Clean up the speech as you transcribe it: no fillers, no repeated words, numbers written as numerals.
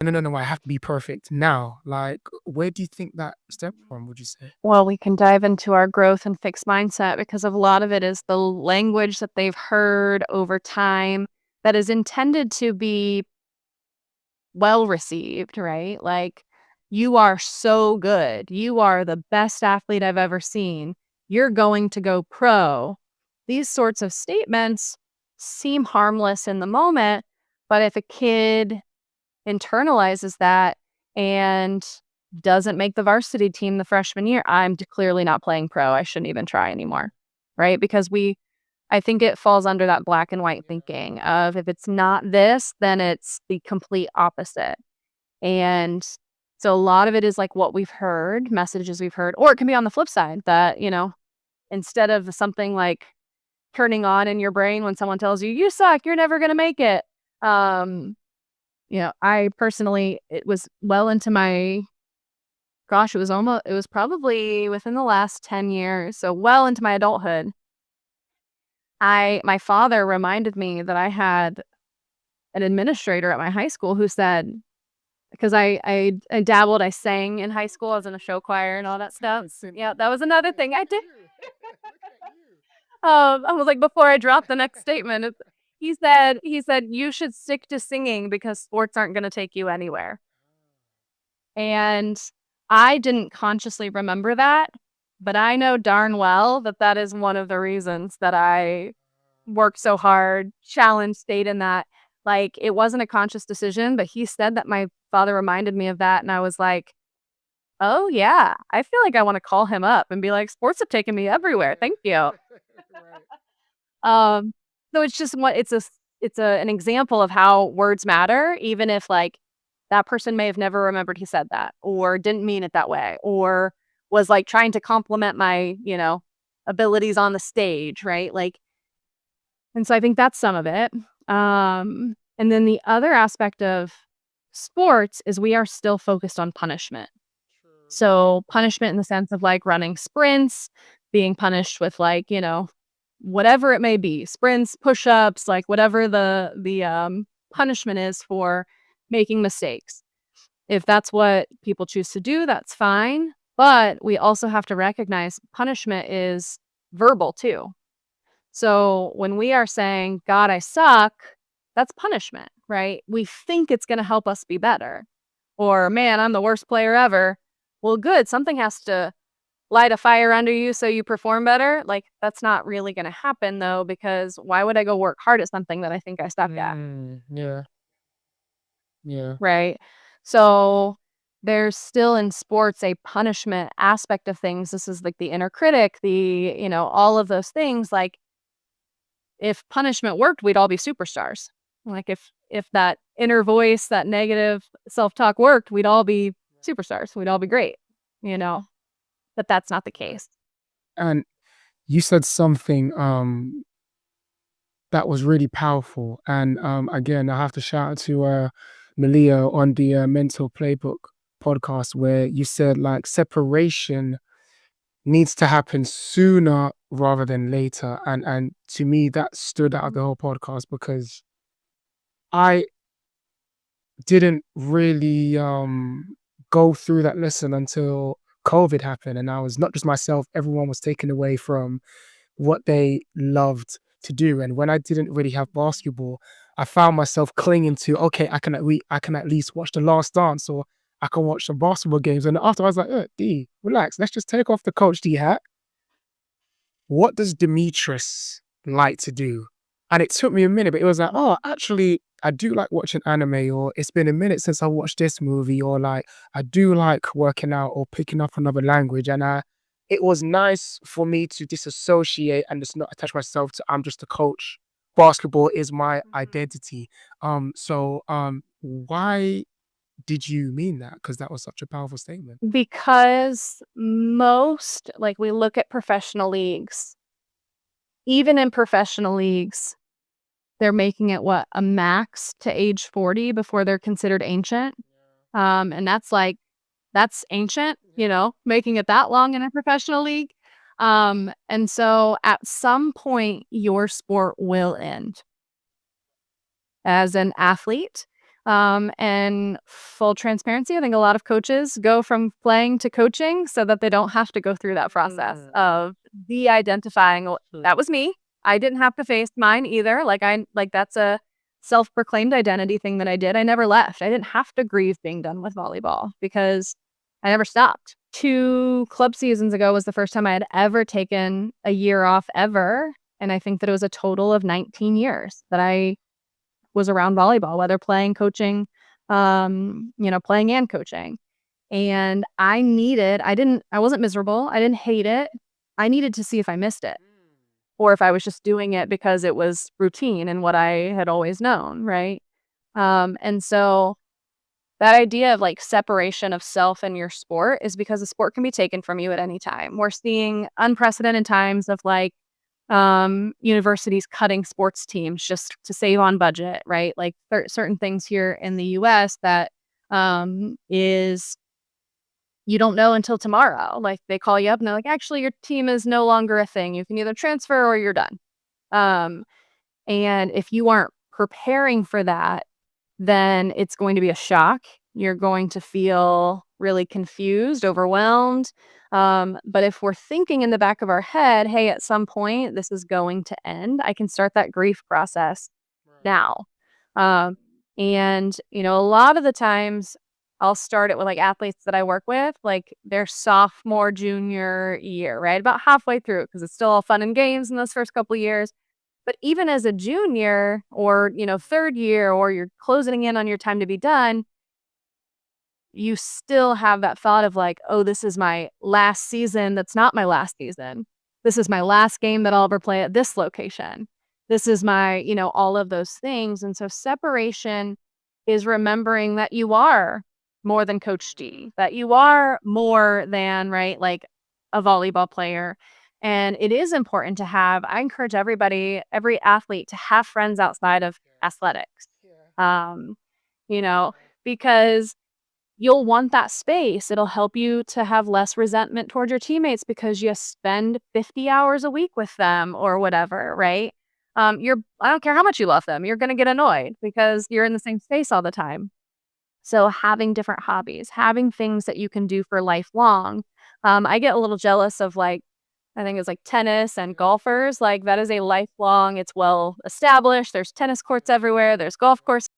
no, no, no, I have to be perfect now. Like, where do you think that stemmed from, would you say? Well, we can dive into our growth and fixed mindset because of a lot of it is the language that they've heard over time that is intended to be well received, right? Like, you are so good. You are the best athlete I've ever seen. You're going to go pro. These sorts of statements seem harmless in the moment, but if a kid internalizes that and doesn't make the varsity team the freshman year, I'm clearly not playing pro. I shouldn't even try anymore. Right? Because I think it falls under that black and white thinking of if it's not this, then it's the complete opposite. And so a lot of it is like what we've heard, messages we've heard, or it can be on the flip side that, instead of something like turning on in your brain when someone tells you, you suck, you're never going to make it. Um, I personally, it was well into my, gosh, it was probably within the last 10 years. So well into my adulthood. My father reminded me that I had an administrator at my high school who said, because I dabbled, I sang in high school. I was in a show choir and all that stuff. Yeah, that was another thing I did. I was like, before I dropped the next statement, he said, you should stick to singing because sports aren't going to take you anywhere. And I didn't consciously remember that, but I know darn well that that is one of the reasons that I worked so hard, challenged, stayed in that. Like, it wasn't a conscious decision, but he said that my father reminded me of that. And I was like, oh, yeah, I feel like I want to call him up and be like, sports have taken me everywhere. Thank you. Right. Um, so it's just an example of how words matter, even if like that person may have never remembered he said that or didn't mean it that way or was like trying to compliment my, abilities on the stage, right? Like, and so I think that's some of it. And then the other aspect of sports is we are still focused on punishment. True. So punishment in the sense of like running sprints, being punished with like, whatever it may be, sprints, push-ups, like whatever the punishment is for making mistakes. If that's what people choose to do, that's fine. But we also have to recognize punishment is verbal too. So when we are saying, God, I suck, that's punishment, right? We think it's going to help us be better. Or, man, I'm the worst player ever. Well, good. Something has to light a fire under you so you perform better. Like, that's not really going to happen, though, because why would I go work hard at something that I think I suck at? Yeah, yeah. Right. So there's still in sports a punishment aspect of things. This is like the inner critic, all of those things. Like, if punishment worked, we'd all be superstars. Like if that inner voice, that negative self-talk worked, we'd all be superstars. We'd all be great, you know. But that's not the case. And you said something that was really powerful. And again, I have to shout out to Malia on the Mental Playbook podcast, where you said like separation needs to happen sooner rather than later. And to me, that stood out of the whole podcast because I didn't really go through that lesson until COVID happened, and I was not just myself. Everyone was taken away from what they loved to do. And when I didn't really have basketball, I found myself clinging to, okay, I can at least watch The Last Dance, or I can watch some basketball games. And after I was like, D, relax, let's just take off the Coach D hat. What does Demetrius like to do? And it took me a minute, but it was like, oh, actually, I do like watching anime, or it's been a minute since I watched this movie, or like I do like working out or picking up another language. And it was nice for me to disassociate and just not attach myself to I'm just a coach. Basketball is my identity. Why did you mean that? Because that was such a powerful statement. Because like we look at professional leagues, even in professional leagues, they're making it what, a max to age 40 before they're considered ancient. And that's ancient, making it that long in a professional league. And so at some point, your sport will end as an athlete. And full transparency, I think a lot of coaches go from playing to coaching so that they don't have to go through that process of de-identifying, "Well, that was me. I didn't have to face mine either." Like that's a self-proclaimed identity thing that I did. I never left. I didn't have to grieve being done with volleyball because I never stopped. 2 club seasons ago was the first time I had ever taken a year off ever, and I think that it was a total of 19 years that I was around volleyball, whether playing, coaching, playing and coaching. And I wasn't miserable. I didn't hate it. I needed to see if I missed it or if I was just doing it because it was routine and what I had always known, right? And so that idea of like separation of self and your sport is because the sport can be taken from you at any time. We're seeing unprecedented times of like universities cutting sports teams just to save on budget, right? Like certain things here in the US that is you don't know until tomorrow. Like they call you up and they're like, actually, your team is no longer a thing. You can either transfer or you're done. Um, and if you aren't preparing for that, then it's going to be a shock. You're going to feel really confused, overwhelmed. But if we're thinking in the back of our head, hey, at some point this is going to end, I can start that grief process now. And, a lot of the times I'll start it with like athletes that I work with, like their sophomore, junior year, right? About halfway through, because it's still all fun and games in those first couple of years. But even as a junior or, third year, or you're closing in on your time to be done, you still have that thought of like, oh, this is my last season. That's not my last season. This is my last game that I'll ever play at this location. This is my, all of those things. And so separation is remembering that you are more than Coach G, that you are more than, right, like a volleyball player. And it is important to I encourage everybody, every athlete to have friends outside of athletics, um, you know, because you'll want that space. It'll help you to have less resentment toward your teammates because you spend 50 hours a week with them or whatever, right? I don't care how much you love them, you're going to get annoyed because you're in the same space all the time. So having different hobbies, having things that you can do for lifelong. I get a little jealous of like, I think it's like tennis and golfers. Like that is a lifelong, it's well established. There's tennis courts everywhere. There's golf courses